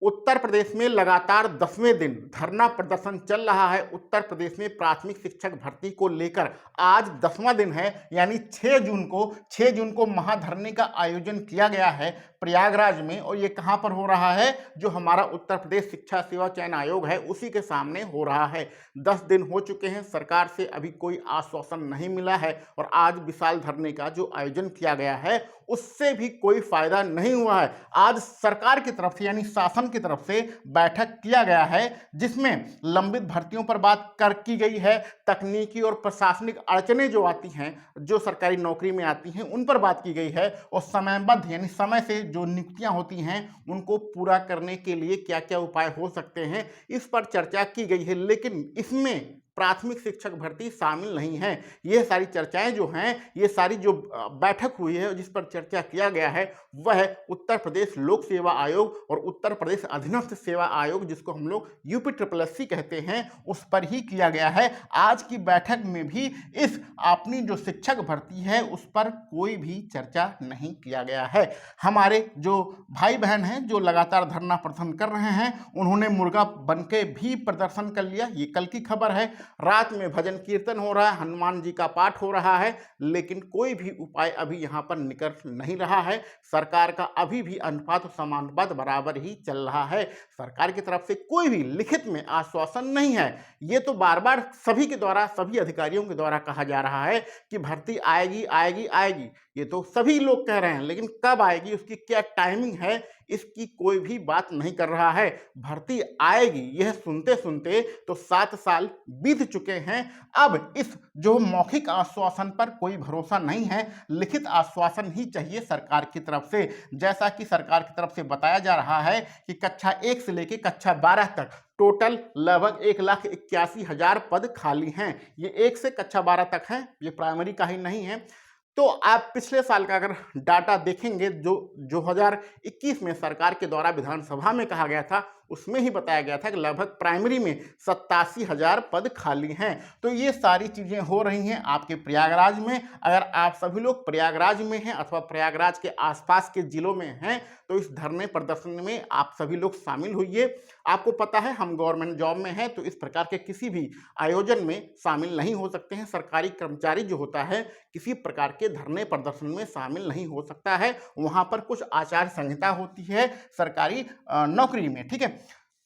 उत्तर प्रदेश में लगातार 10वें दिन धरना प्रदर्शन चल रहा है। उत्तर प्रदेश में प्राथमिक शिक्षक भर्ती को लेकर आज 10वां दिन है, यानी 6 जून को महाधरने का आयोजन किया गया है प्रयागराज में। और ये कहां पर हो रहा है? जो हमारा उत्तर प्रदेश शिक्षा सेवा चयन आयोग है उसी के सामने हो रहा है। 10 दिन हो चुके हैं, सरकार से अभी कोई आश्वासन नहीं मिला है और आज विशाल धरने का जो आयोजन किया गया है उससे भी कोई फायदा नहीं हुआ है। आज सरकार की तरफ से यानी शासन की तरफ से बैठक किया गया है जिसमें लंबित भर्तियों पर बात की गई है, तकनीकी और प्रशासनिक अड़चनें जो आती हैं, जो सरकारी नौकरी में आती हैं, उन पर बात की गई है और समयबद्ध यानी समय से जो नियुक्तियां होती हैं उनको पूरा करने के लिए क्या क्या उपाय हो सकते हैं इस पर चर्चा की गई है। लेकिन इसमें प्राथमिक शिक्षक भर्ती शामिल नहीं है। ये सारी चर्चाएं जो हैं, ये सारी जो बैठक हुई है जिस पर चर्चा किया गया है वह उत्तर प्रदेश लोक सेवा आयोग और उत्तर प्रदेश अधीनस्थ सेवा आयोग, जिसको हम लोग UPSSC कहते हैं, उस पर ही किया गया है। आज की बैठक में भी इस अपनी जो शिक्षक भर्ती है उस पर कोई भी चर्चा नहीं किया गया है। हमारे जो भाई बहन हैं जो लगातार धरना प्रदर्शन कर रहे हैं, उन्होंने मुर्गा बनके भी प्रदर्शन कर लिया। ये कल की खबर है। रात में भजन कीर्तन हो रहा है, हनुमान जी का पाठ हो रहा है, लेकिन कोई भी उपाय अभी यहां पर निकल नहीं रहा है। सरकार का अभी भी अनुपात समानुपात बराबर ही चल रहा है। सरकार की तरफ से कोई भी लिखित में आश्वासन नहीं है। ये तो बार बार सभी के द्वारा, सभी अधिकारियों के द्वारा कहा जा रहा है कि भर्ती आएगी आएगी आएगी। ये तो सभी लोग कह रहे हैं, लेकिन कब आएगी, उसकी क्या टाइमिंग है, इसकी कोई भी बात नहीं कर रहा है। भर्ती आएगी यह सुनते सुनते तो 7 साल बीत चुके हैं। अब इस जो मौखिक आश्वासन पर कोई भरोसा नहीं है, लिखित आश्वासन ही चाहिए सरकार की तरफ से। जैसा कि सरकार की तरफ से बताया जा रहा है कि कक्षा 1 से लेकर कक्षा 12 तक टोटल लगभग 1,81,000 पद खाली हैं। ये 1 से कक्षा 12 तक है, ये प्राइमरी का ही नहीं है। तो आप पिछले साल का अगर डाटा देखेंगे जो 2021 में सरकार के द्वारा विधानसभा में कहा गया था, उसमें ही बताया गया था कि लगभग प्राइमरी में 87,000 पद खाली हैं। तो ये सारी चीज़ें हो रही हैं आपके प्रयागराज में। अगर आप सभी लोग प्रयागराज में हैं अथवा प्रयागराज के आसपास के जिलों में हैं तो इस धरने प्रदर्शन में आप सभी लोग शामिल होइए। आपको पता है हम गवर्नमेंट जॉब में हैं तो इस प्रकार के किसी भी आयोजन में शामिल नहीं हो सकते हैं। सरकारी कर्मचारी जो होता है किसी प्रकार के धरने प्रदर्शन में शामिल नहीं हो सकता है। वहाँ पर कुछ आचार संहिता होती है सरकारी नौकरी में, ठीक है।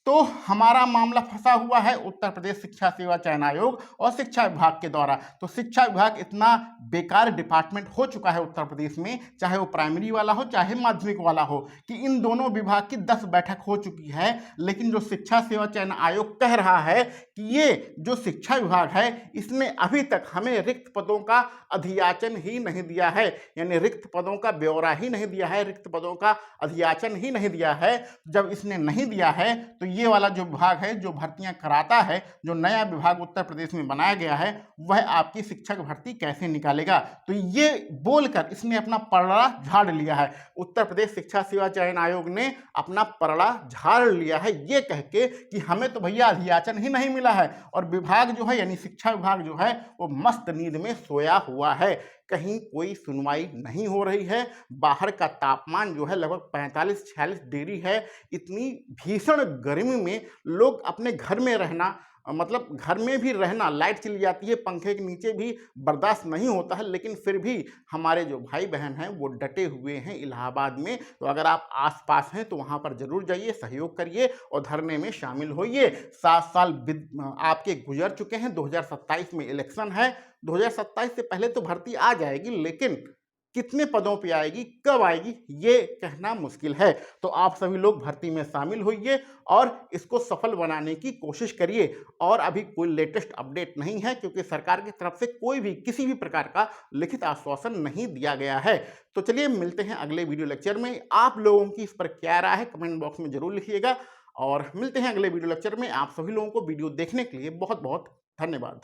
तो हमारा मामला फंसा हुआ है उत्तर प्रदेश शिक्षा सेवा चयन आयोग और शिक्षा विभाग के द्वारा। तो शिक्षा विभाग इतना बेकार डिपार्टमेंट हो चुका है उत्तर प्रदेश में, चाहे वो प्राइमरी वाला हो चाहे माध्यमिक वाला हो, कि इन दोनों विभाग की 10 बैठक हो चुकी है। लेकिन जो शिक्षा सेवा चयन आयोग कह रहा है कि ये जो शिक्षा विभाग है इसने अभी तक हमें रिक्त पदों का अधियाचन ही नहीं दिया है, यानी रिक्त पदों का ब्यौरा ही नहीं दिया है, रिक्त पदों का अधियाचन ही नहीं दिया है। जब इसने नहीं दिया है तो ये वाला जो विभाग है जो भर्तियां कराता है, जो नया विभाग उत्तर प्रदेश में बनाया गया है, वह आपकी शिक्षक भर्ती कैसे निकालेगा? तो ये बोलकर इसने अपना पलड़ा झाड़ लिया है। उत्तर प्रदेश शिक्षा सेवा चयन आयोग ने अपना पलड़ा झाड़ लिया है ये कह के कि हमें तो भैया अधियाचन ही नहीं मिला है। और विभाग जो है यानी शिक्षा विभाग जो है वो मस्त नींद में सोया हुआ है। कहीं कोई सुनवाई नहीं हो रही है। बाहर का तापमान जो है लगभग 45-46 डिग्री है। इतनी भीषण गर्मी में लोग अपने घर में रहना, मतलब घर में भी रहना, लाइट चली जाती है, पंखे के नीचे भी बर्दाश्त नहीं होता है, लेकिन फिर भी हमारे जो भाई बहन हैं वो डटे हुए हैं इलाहाबाद में। तो अगर आप आसपास हैं तो वहाँ पर जरूर जाइए, सहयोग करिए और धरने में शामिल होइए। 7 साल आपके गुजर चुके हैं। 2027 में इलेक्शन है। 2027 से पहले तो भर्ती आ जाएगी, लेकिन कितने पदों पे आएगी, कब आएगी, ये कहना मुश्किल है। तो आप सभी लोग भर्ती में शामिल होइए और इसको सफल बनाने की कोशिश करिए। और अभी कोई लेटेस्ट अपडेट नहीं है क्योंकि सरकार की तरफ से कोई भी किसी भी प्रकार का लिखित आश्वासन नहीं दिया गया है। तो चलिए मिलते हैं अगले वीडियो लेक्चर में। आप लोगों की इस पर क्या राय है कमेंट बॉक्स में जरूर लिखिएगा और मिलते हैं अगले वीडियो लेक्चर में। आप सभी लोगों को वीडियो देखने के लिए बहुत बहुत धन्यवाद।